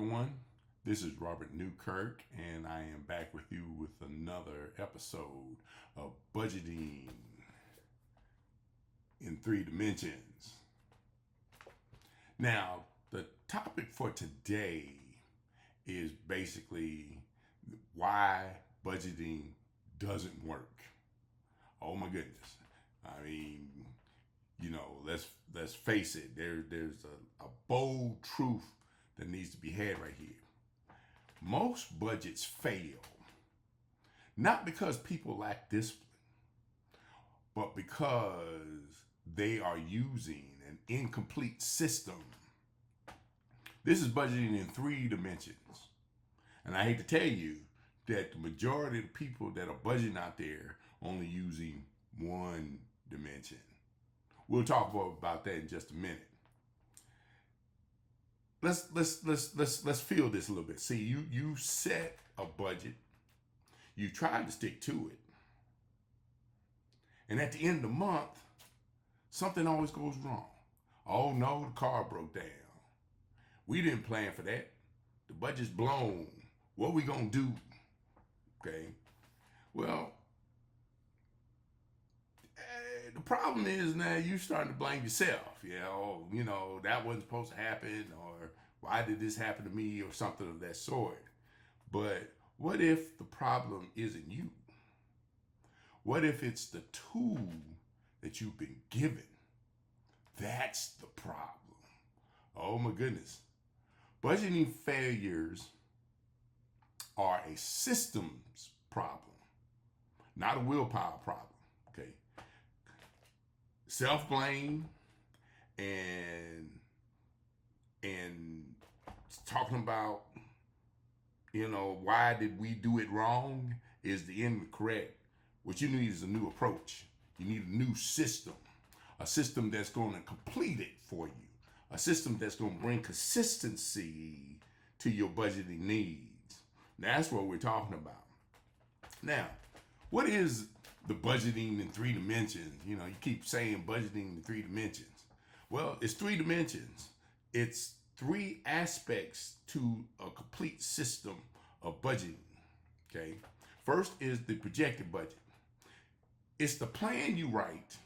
everyone. This is Robert Newkirk, and I am back with you with another episode of Budgeting in Three Dimensions. Now, the topic for today is basically why budgeting doesn't work. Oh my goodness. I mean, let's face it. There's a bold truth that needs to be had right here. Most budgets fail, not because people lack discipline, but because they are using an incomplete system. This is budgeting in three dimensions. And I hate to tell you that the majority of the people that are budgeting out there only using one dimension. We'll talk about that in just a minute. Let's feel this a little bit. See, you set a budget, you try to stick to it, and at the end of the month, something always goes wrong. Oh no, the car broke down. We didn't plan for that. The budget's blown. What we gonna do? Okay. Well, the problem is now you starting to blame yourself. That wasn't supposed to happen, or why did this happen to me, or something of that sort. But what if the problem isn't you? What if it's the tool that you've been given? That's the problem. Oh my goodness. Budgeting failures are a systems problem, not a willpower problem. Okay. Self-blame and talking about, why did we do it wrong is the incorrect. What you need is a new approach. You need a new system, a system that's going to complete it for you, a system that's going to bring consistency to your budgeting needs. That's what we're talking about. Now, what is the budgeting in three dimensions? You keep saying budgeting in three dimensions. Well, it's three dimensions. It's three aspects to a complete system of budgeting. Okay. First is the projected budget. It's the plan you write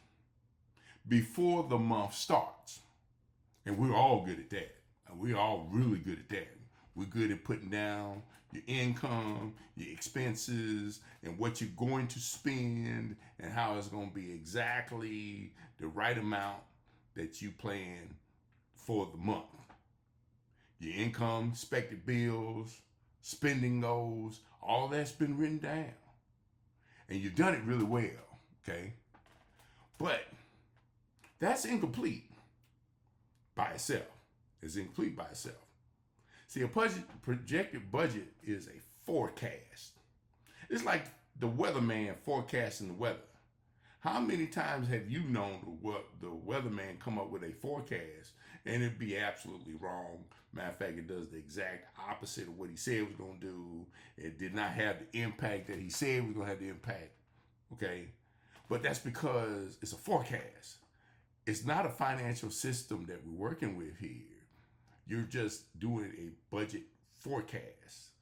before the month starts. And we're all good at that. We're all really good at that. We're good at putting down your income, your expenses, and what you're going to spend, and how it's going to be exactly the right amount that you plan for the month. Your income, expected bills, spending goals, all that's been written down. And you've done it really well, okay? But that's incomplete by itself. It's incomplete by itself. See, a projected budget is a forecast. It's like the weatherman forecasting the weather. How many times have you known the weatherman come up with a forecast and it'd be absolutely wrong? Matter of fact, it does the exact opposite of what he said it was going to do. It did not have the impact that he said it was going to have the impact. Okay? But that's because it's a forecast. It's not a financial system that we're working with here. You're just doing a budget forecast.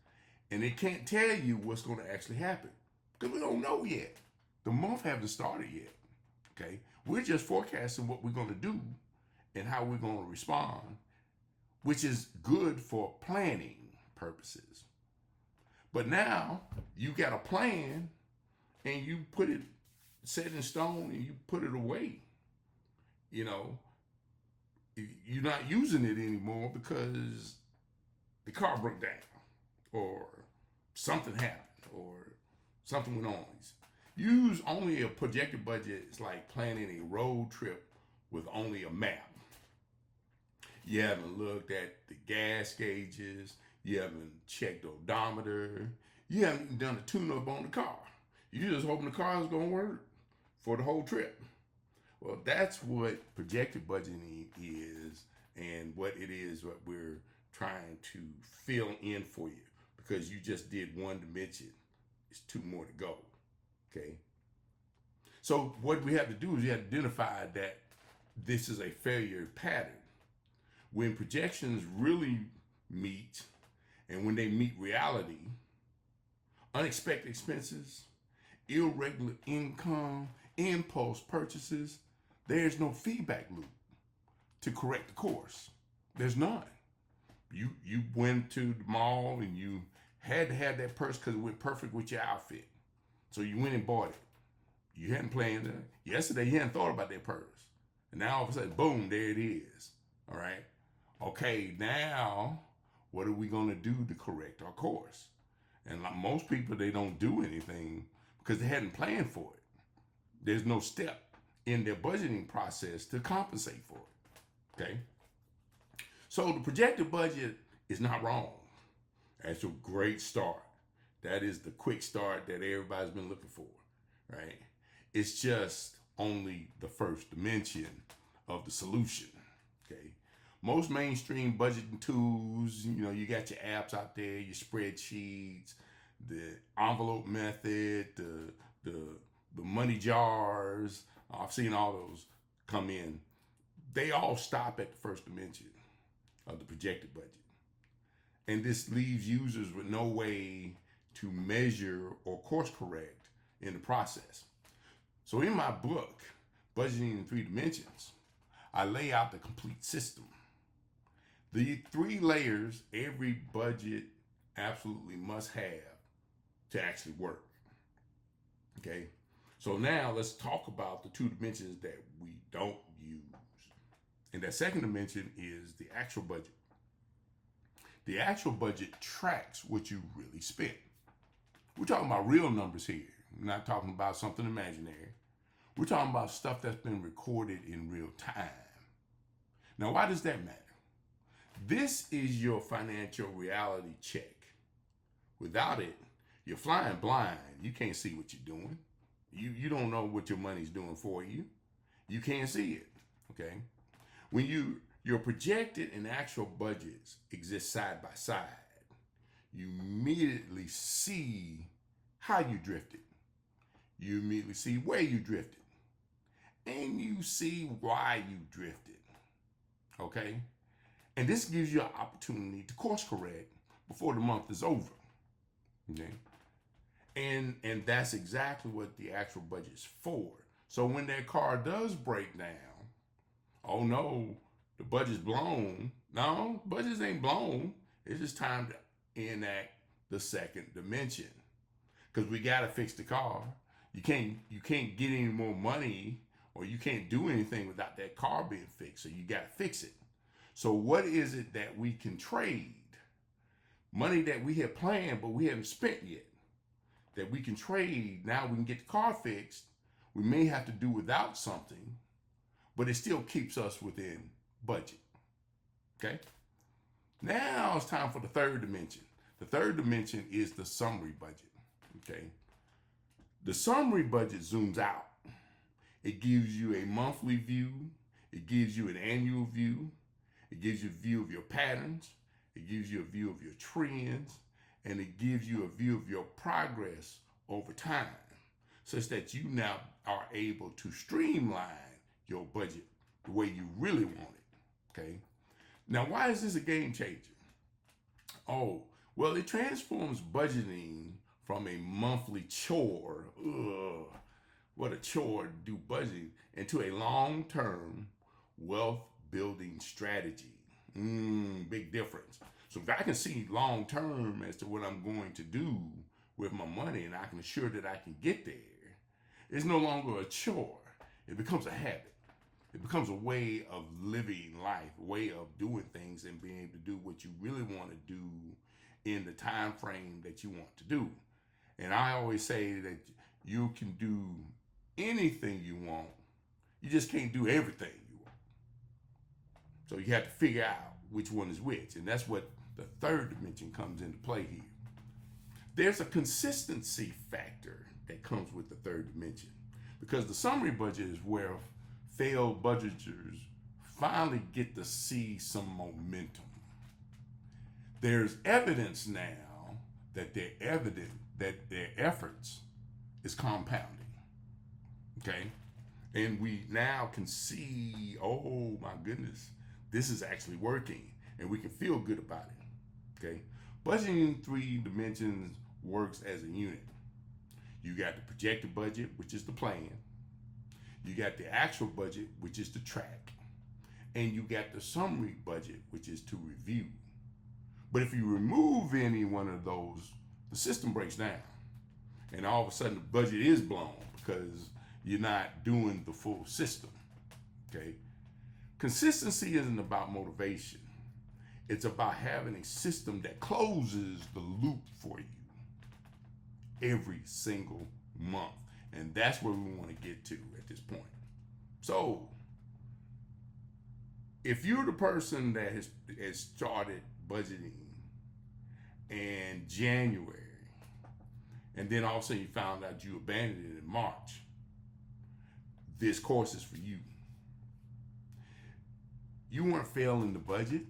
And it can't tell you what's going to actually happen because we don't know yet. The month hasn't started yet. Okay? We're just forecasting what we're going to do and how we're going to respond, which is good for planning purposes. But now you got a plan and you put it set in stone and you put it away. You're not using it anymore because the car broke down or something happened or something went on. Use only a projected budget. It's like planning a road trip with only a map. You haven't looked at the gas gauges. You haven't checked the odometer. You haven't even done a tune-up on the car. You're just hoping the car is going to work for the whole trip. Well, that's what projected budgeting is, and what it is what we're trying to fill in for you, because you just did one dimension. It's two more to go. Okay. So what we have to do is you have to identify that this is a failure pattern. When projections really meet And when they meet reality, unexpected expenses, irregular income, impulse purchases, there's no feedback loop to correct the course. There's none. You went to the mall and you had to have that purse because it went perfect with your outfit. So you went and bought it. You hadn't planned it. Yesterday you hadn't thought about that purse. And now all of a sudden, boom, there it is. All right. Okay, now what are we going to do to correct our course? And like most people, they don't do anything because they hadn't planned for it. There's no step in their budgeting process to compensate for it. Okay. So the projected budget is not wrong. That's a great start. That is the quick start that everybody's been looking for, right? It's just only the first dimension of the solution, okay? Most mainstream budgeting tools, you got your apps out there, your spreadsheets, the envelope method, the money jars. I've seen all those come in. They all stop at the first dimension of the projected budget. And this leaves users with no way to measure or course correct in the process. So in my book, Budgeting in 3 Dimensions, I lay out the complete system. The 3 layers every budget absolutely must have to actually work. Okay? So now let's talk about the 2 dimensions that we don't use. And that second dimension is the actual budget. The actual budget tracks what you really spent. We're talking about real numbers here. We're not talking about something imaginary. We're talking about stuff that's been recorded in real time. Now, why does that matter? This is your financial reality check. Without it, you're flying blind. You can't see what you're doing. You don't know what your money's doing for you. You can't see it, okay? When your projected and actual budgets exist side by side, you immediately see how you drifted. You immediately see where you drifted. And you see why you drifted, okay? And this gives you an opportunity to course correct before the month is over, okay? And that's exactly what the actual budget is for. So when that car does break down, oh no, the budget's blown. No, budgets ain't blown. It's just time to enact the second dimension. Because we gotta fix the car. You can't get any more money or you can't do anything without that car being fixed. So you gotta fix it. So what is it that we can trade? Money that we have planned but we haven't spent yet. That we can trade. Now we can get the car fixed. We may have to do without something, but it still keeps us within budget. Okay? Now it's time for the third dimension. The third dimension is the summary budget. Okay? The summary budget zooms out. It gives you a monthly view. It gives you an annual view. It gives you a view of your patterns. It gives you a view of your trends. And it gives you a view of your progress over time, such that you now are able to streamline your budget the way you really want it, okay? Now, why is this a game changer? Oh, well, it transforms budgeting from a monthly chore, what a chore to do budgeting, into a long-term wealth building strategy. Big difference. So if I can see long-term as to what I'm going to do with my money and I can assure that I can get there, it's no longer a chore. It becomes a habit. It becomes a way of living life, a way of doing things and being able to do what you really want to do in the time frame that you want to do. And I always say that you can do anything you want. You just can't do everything you want. So you have to figure out which one is which. And that's what the third dimension comes into play here. There's a consistency factor that comes with the third dimension, because the summary budget is where failed budgeters finally get to see some momentum. There's evidence now that their efforts is compounding. Okay? And we now can see, oh my goodness, this is actually working, and we can feel good about it. Okay? Budgeting in three dimensions works as a unit. You got the projected budget, which is the plan. You got the actual budget, which is the track. And you got the summary budget, which is to review. But if you remove any one of those, the system breaks down. And all of a sudden the budget is blown because you're not doing the full system. Okay? Consistency isn't about motivation. It's about having a system that closes the loop for you every single month. And that's where we want to get to at this point. So, if you're the person that has started budgeting in January, and then all of a sudden you found out you abandoned it in March, this course is for you. You weren't failing the budget.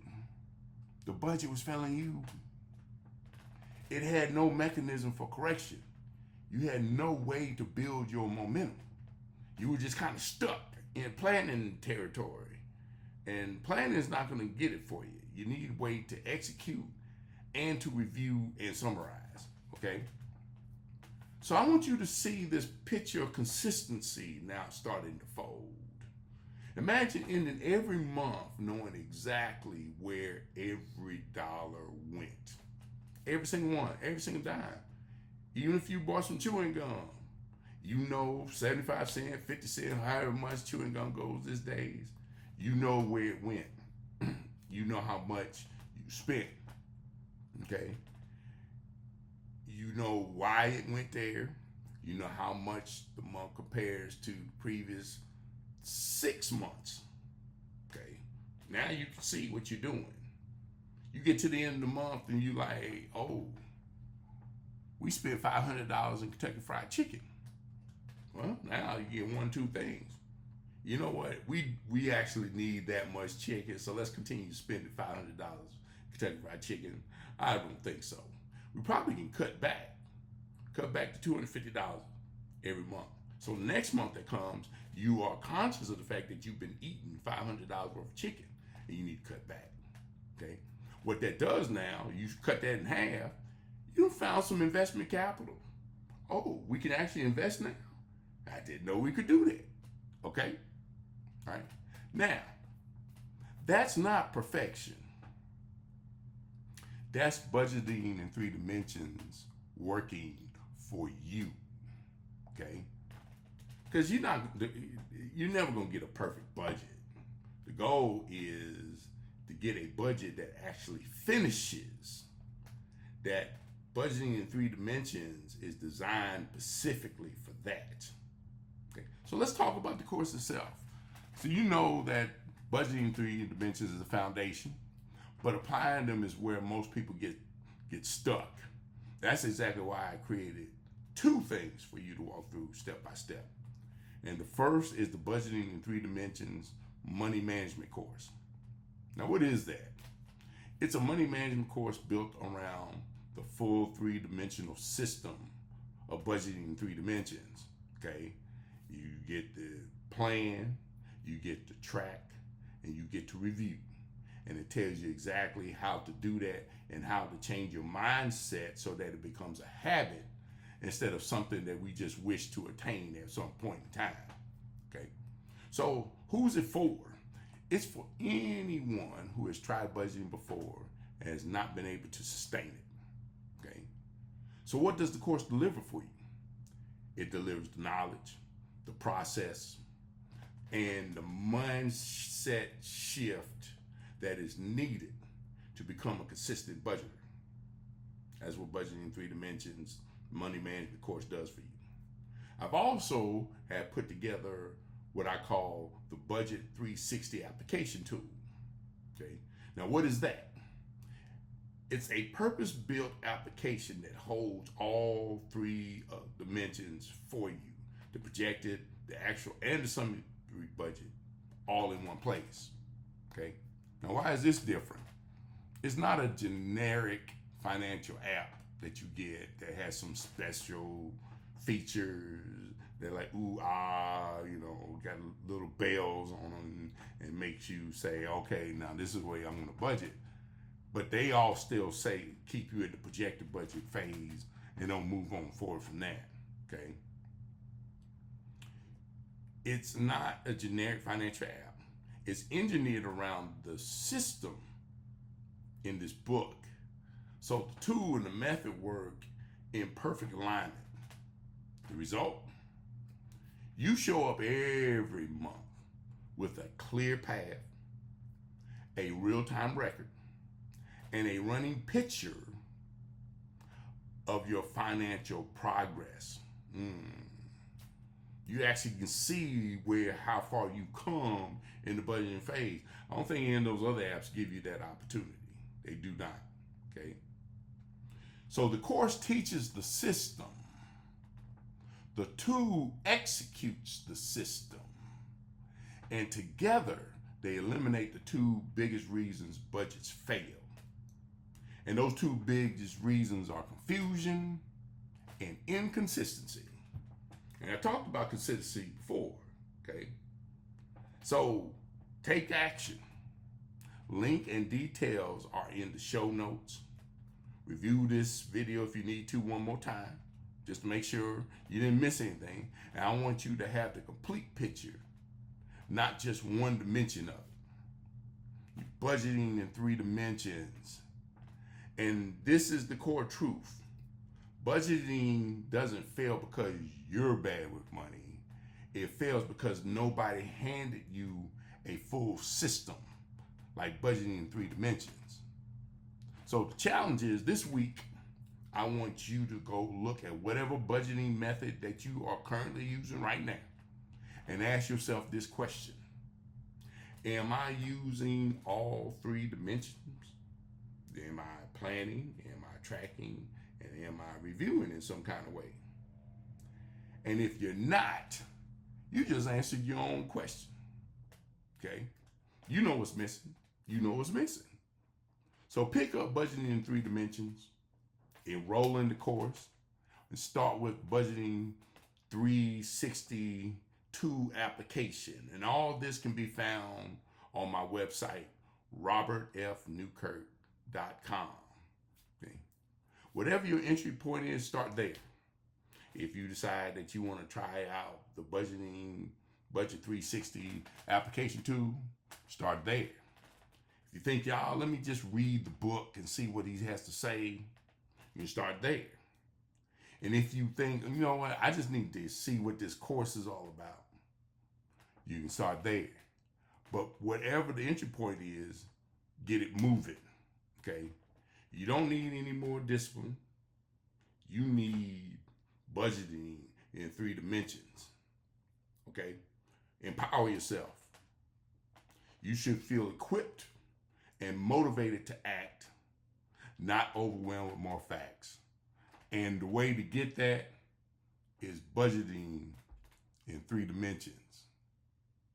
The budget was failing you. It had no mechanism for correction. You had no way to build your momentum. You were just kind of stuck in planning territory. And planning is not going to get it for you. You need a way to execute and to review and summarize, okay? So I want you to see this picture of consistency now starting to fold. Imagine ending every month knowing exactly where every dollar went. Every single one, every single dime. Even if you bought some chewing gum, you know 75 cents, 50 cents, however much chewing gum goes these days, you know where it went. You know how much you spent, okay? You know why it went there. You know how much the month compares to the previous 6 months, okay? Now you can see what you're doing. You get to the end of the month and you like, oh, we spent $500 in Kentucky Fried Chicken. Well, now you get 1, 2 things. You know what? We actually need that much chicken, so let's continue spending $500 Kentucky Fried Chicken. I don't think so. We probably can cut back to $250 every month. So next month that comes, you are conscious of the fact that you've been eating $500 worth of chicken, and you need to cut back. Okay. What that does now, you cut that in half. You found some investment capital. Oh, we can actually invest now. I didn't know we could do that. Okay. All right. Now, that's not perfection. That's budgeting in 3 dimensions working for you. Okay? Because you're never going to get a perfect budget. The goal is to get a budget that actually finishes. That budgeting in 3 dimensions is designed specifically for that. Okay? So let's talk about the course itself. So you know that budgeting in 3 dimensions is a foundation, but applying them is where most people get stuck. That's exactly why I created 2 things for you to walk through step by step. And the first is the budgeting in 3 dimensions money management course. Now, what is that? It's a money management course built around the full 3-dimensional system of budgeting in 3 dimensions. Okay, you get the plan, you get the track, and you get to review. And it tells you exactly how to do that and how to change your mindset so that it becomes a habit instead of something that we just wish to attain at some point in time. Okay, so who's it for? It's for anyone who has tried budgeting before and has not been able to sustain it. Okay, so what does the course deliver for you? It delivers the knowledge, the process, and the mindset shift that is needed to become a consistent budgeter. That's what budgeting in 3 dimensions money management course does for you. I've also had put together what I call the Budget 360 application tool. Okay, now what is that? It's a purpose-built application that holds all 3 dimensions for you: the projected, the actual, and the summary budget, all in one place. Okay. Now, why is this different? It's not a generic financial app that you get that has some special features. They're like, ooh, got little bells on them and makes you say, okay, now this is the way I'm going to budget. but they all still say keep you at the projected budget phase and don't move on forward from that. Okay. It's not a generic financial app. It's engineered around the system in this book. So the tool and the method work in perfect alignment. The result? You show up every month with a clear path, a real-time record, and a running picture of your financial progress. You actually can see how far you come in the budgeting phase. I don't think any of those other apps give you that opportunity. They do not. Okay. So the course teaches the system. The tool executes the system. And together, they eliminate the two biggest reasons budgets fail. And those two biggest reasons are confusion and inconsistency. And I talked about consistency before, okay? So take action. Link and details are in the show notes. Review this video if you need to one more time, just to make sure you didn't miss anything. And I want you to have the complete picture, not just one dimension of it. You're budgeting in 3 dimensions. And this is the core truth. Budgeting doesn't fail because you're bad with money. It fails because nobody handed you a full system, like budgeting in 3 dimensions. So the challenge is this week, I want you to go look at whatever budgeting method that you are currently using right now and ask yourself this question. Am I using all 3 dimensions? Am I planning? Am I tracking? And am I reviewing in some kind of way? And if you're not, you just answered your own question. Okay? You know what's missing. You know what's missing. So pick up budgeting in 3 dimensions, enroll in the course, and start with budgeting 362 application. And all this can be found on my website, robertfnewkirk.com. Okay. Whatever your entry point is, start there. If you decide that you want to try out the Budget 360 application tool, start there. If you think, y'all, let me just read the book and see what he has to say, you can start there. And if you think, you know what, I just need to see what this course is all about, you can start there. But whatever the entry point is, get it moving, okay? You don't need any more discipline. You need budgeting in 3 dimensions, okay? Empower yourself. You should feel equipped and motivated to act, not overwhelmed with more facts. And the way to get that is budgeting in 3 dimensions.